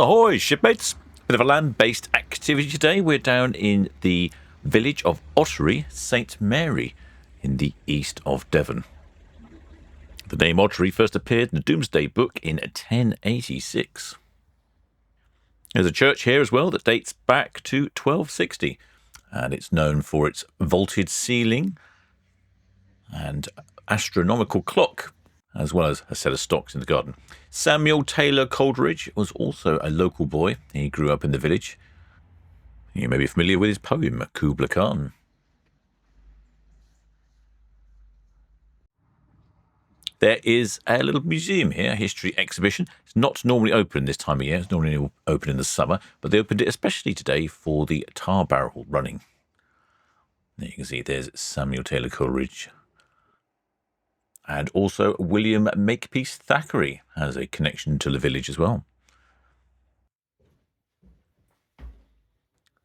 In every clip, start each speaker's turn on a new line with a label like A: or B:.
A: Ahoy, shipmates! Bit of a land-based activity today. We're down in the village of Ottery, St Mary, in the east of Devon. The name Ottery first appeared in the Domesday Book in 1086. There's a church here as well that dates back to 1260, and it's known for its vaulted ceiling and astronomical clock, as well as a set of stocks in the garden. Samuel Taylor Coleridge was also a local boy. He grew up in the village. You may be familiar with his poem, Kubla Khan. There is a little museum here, a history exhibition. It's not normally open this time of year. It's normally open in the summer, but they opened it especially today for the tar barrel running. There you can see there's Samuel Taylor Coleridge. And also William Makepeace Thackeray has a connection to the village as well.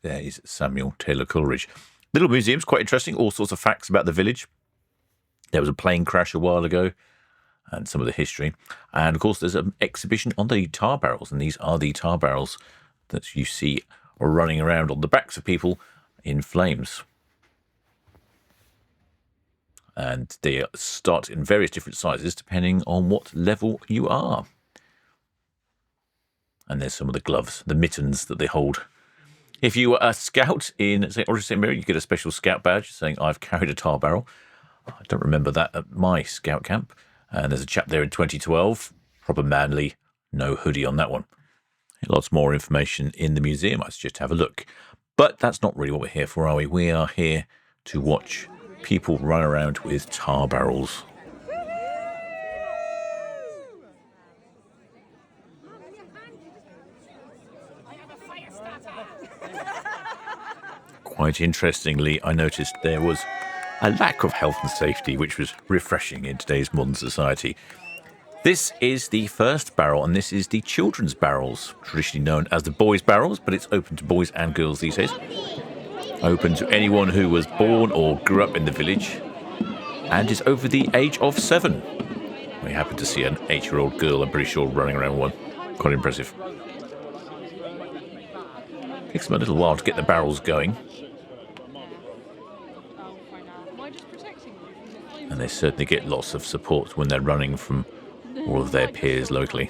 A: There is Samuel Taylor Coleridge. Little museum's quite interesting, all sorts of facts about the village. There was a plane crash a while ago, and some of the history. And of course there's an exhibition on the tar barrels, and these are the tar barrels that you see running around on the backs of people in flames. And they start in various different sizes depending on what level you are. And there's some of the gloves, the mittens that they hold. If you were a scout in, say, Ottery St Mary, you get a special scout badge saying, I've carried a tar barrel. I don't remember that at my scout camp. And there's a chap there in 2012, proper manly, no hoodie on that one. Lots more information in the museum. I suggest have a look. But that's not really what we're here for, are we? We are here to watch people run around with tar barrels. Quite interestingly, I noticed there was a lack of health and safety, which was refreshing in today's modern society. This is the first barrel, and this is the children's barrels, traditionally known as the boys' barrels, but it's open to boys and girls these days. Open to anyone who was born or grew up in the village and is over the age of 7. We happen to see an 8-year-old girl, I'm pretty sure, running around one. Quite impressive. Takes them a little while to get the barrels going. And they certainly get lots of support when they're running from all of their peers locally.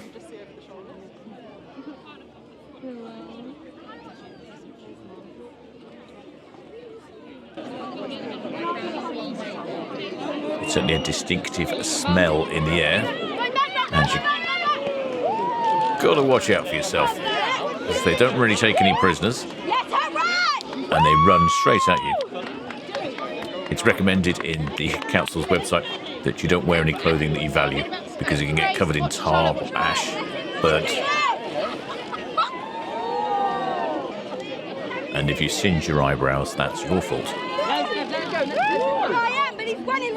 A: It's certainly a distinctive smell in the air, and you've got to watch out for yourself, because they don't really take any prisoners, and they run straight at you. It's recommended in the council's website that you don't wear any clothing that you value, because you can get covered in tar, or ash, burnt. And if you singe your eyebrows, that's your fault.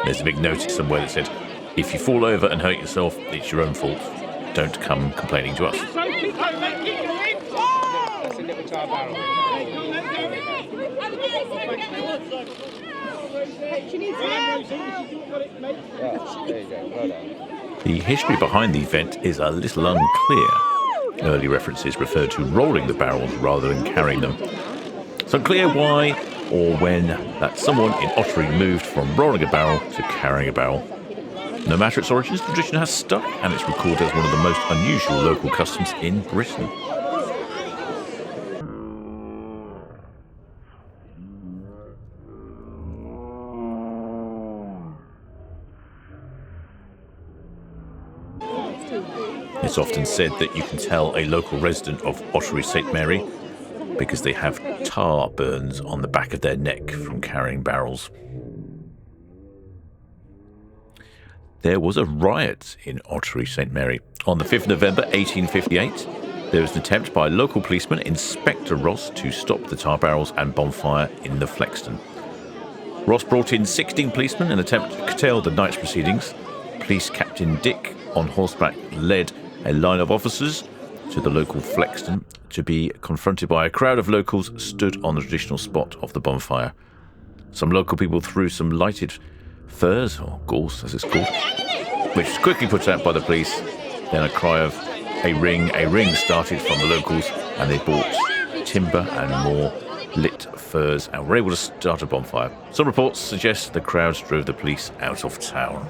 A: There's a big notice somewhere that said, if you fall over and hurt yourself, it's your own fault. Don't come complaining to us. The history behind the event is a little unclear. Early references refer to rolling the barrels rather than carrying them. It's unclear why or when that someone in Ottery moved from rolling a barrel to carrying a barrel. No matter its origins, the tradition has stuck, and it's recorded as one of the most unusual local customs in Britain. It's often said that you can tell a local resident of Ottery St Mary because they have tar burns on the back of their neck from carrying barrels. There was a riot in Ottery St Mary. On the 5th of November 1858, there was an attempt by local policeman Inspector Ross to stop the tar barrels and bonfire in the Flexton. Ross brought in 16 policemen in an attempt to curtail the night's proceedings. Police Captain Dick on horseback led a line of officers to the local Flexton to be confronted by a crowd of locals stood on the traditional spot of the bonfire. Some local people threw some lighted furs, or gorse as it's called, which was quickly put out by the police. Then a cry of A ring started from the locals, and they bought timber and more lit furs and were able to start a bonfire. Some reports suggest the crowds drove the police out of town.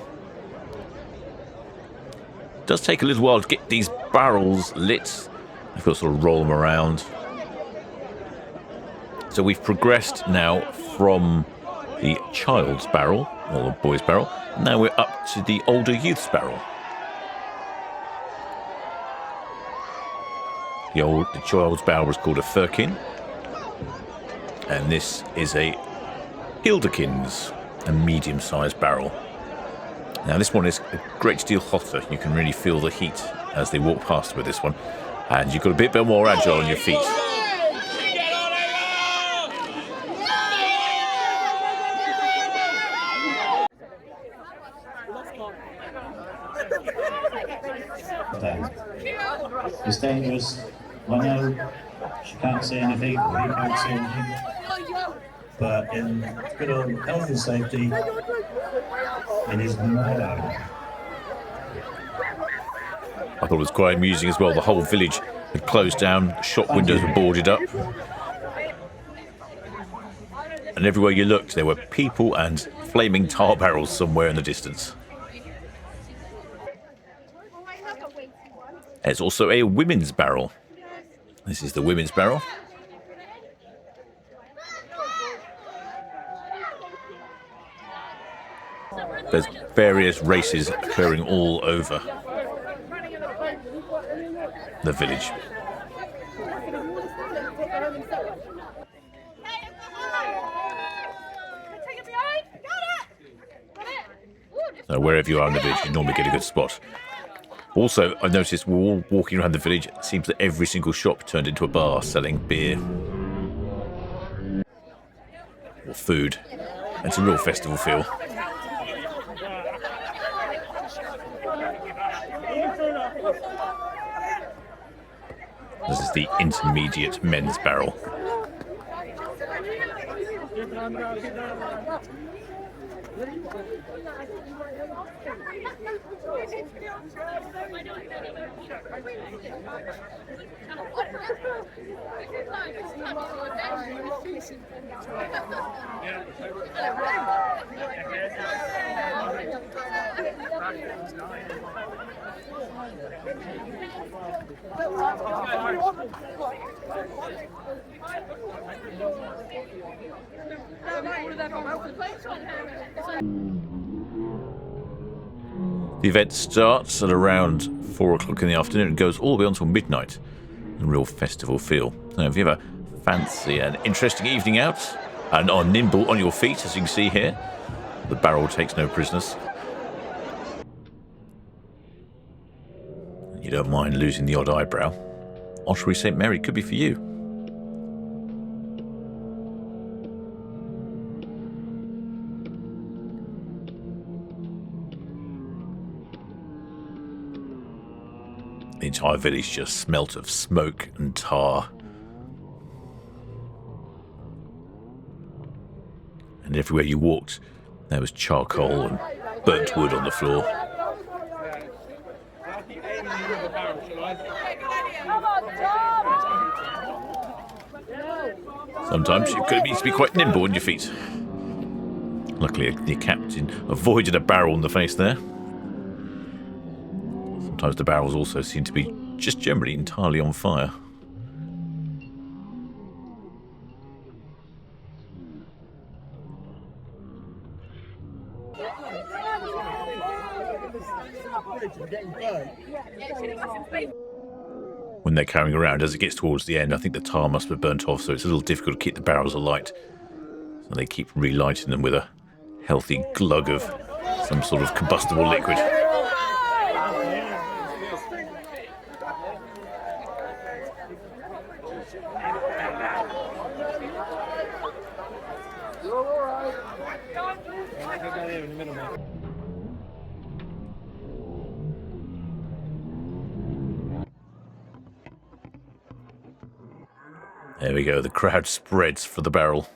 A: It does take a little while to get these barrels lit. You've got to sort of roll them around. So we've progressed now from the child's barrel, or the boy's barrel. Now we're up to the older youth's barrel. The child's barrel was called a firkin, and this is a Hildekins, a medium-sized barrel. Now this one is a great deal hotter. You can really feel the heat as they walk past with this one, and you've got a bit more agile on your feet.
B: It's dangerous. I know she can't see anything, or he can't see anything. But in good old health and safety, it is murder.
A: I thought it was quite amusing as well. The whole village had closed down, shop windows were boarded up. And everywhere you looked, there were people and flaming tar barrels somewhere in the distance. There's also a women's barrel. This is the women's barrel. There's various races occurring all over the village. So wherever you are in the village, you normally get a good spot. Also, I've noticed we're all walking around the village. It seems that every single shop turned into a bar selling beer or food. It's a real festival feel. This is the intermediate men's barrel. The event starts at around 4 o'clock in the afternoon and goes all the way until midnight. A real festival feel. Now, if you ever fancy an interesting evening out and are nimble on your feet, as you can see here, the barrel takes no prisoners. You don't mind losing the odd eyebrow. Ottery St. Mary could be for you. The entire village just smelt of smoke and tar. And everywhere you walked, there was charcoal and burnt wood on the floor. Sometimes you could need to be quite nimble on your feet. Luckily, the captain avoided a barrel in the face there. Sometimes the barrels also seem to be just generally entirely on fire. When they're carrying around, as it gets towards the end, I think the tar must have burnt off, so it's a little difficult to keep the barrels alight. So they keep relighting them with a healthy glug of some sort of combustible liquid. There we go, the crowd spreads for the barrel.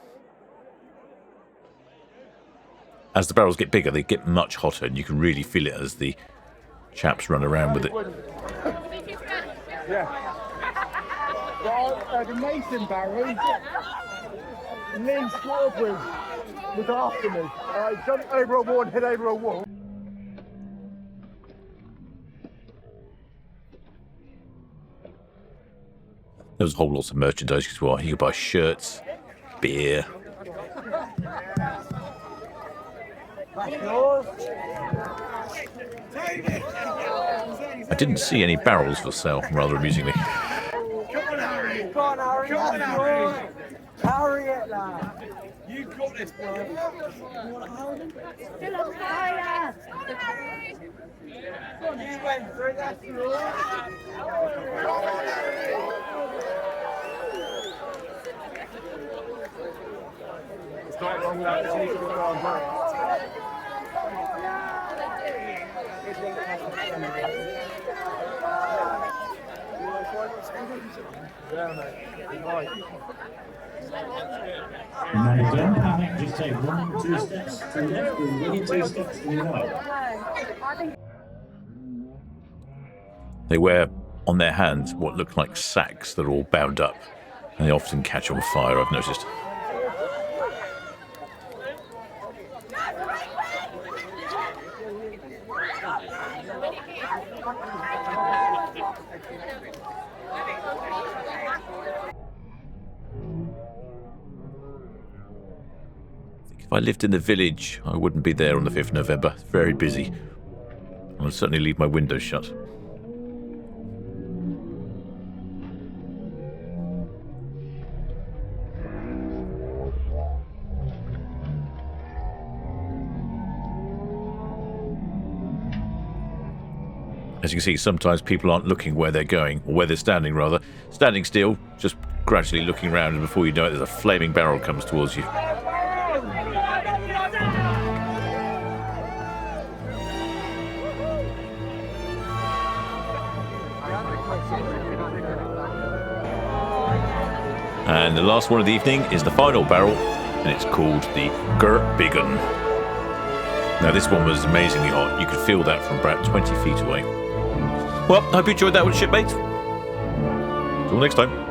A: As the barrels get bigger, they get much hotter, and you can really feel it as the chaps run around with it.
C: Yeah. Well, the Mason barrel, Lee Strawberry was after me. I jumped over a wall and hit over a wall.
A: There was a whole lot of merchandise as well. You could buy shirts, beer. I didn't see any barrels for sale, rather amusingly.
C: Come on, Harry! Come on, Harry! Harry it, lad! You've got this, bro!
D: Still on fire!
C: You went through that It's not wrong with that. It's easy to go on, bro.
B: Remember, don't panic, just take 1 or 2 steps to the left or 1 or 2 steps to the right.
A: They wear on their hands what look like sacks that are all bound up, and they often catch on fire, I've noticed. If I lived in the village, I wouldn't be there on the 5th of November. It's very busy. I'll certainly leave my windows shut. As you can see, sometimes people aren't looking where they're going, or where they're standing rather. Standing still, just gradually looking around, and before you know it, there's a flaming barrel comes towards you. And the last one of the evening is the final barrel, and it's called the Biggun. Now this one was amazingly hot. You could feel that from about 20 feet away. Well, I hope you enjoyed that one, shipmates. Until next time.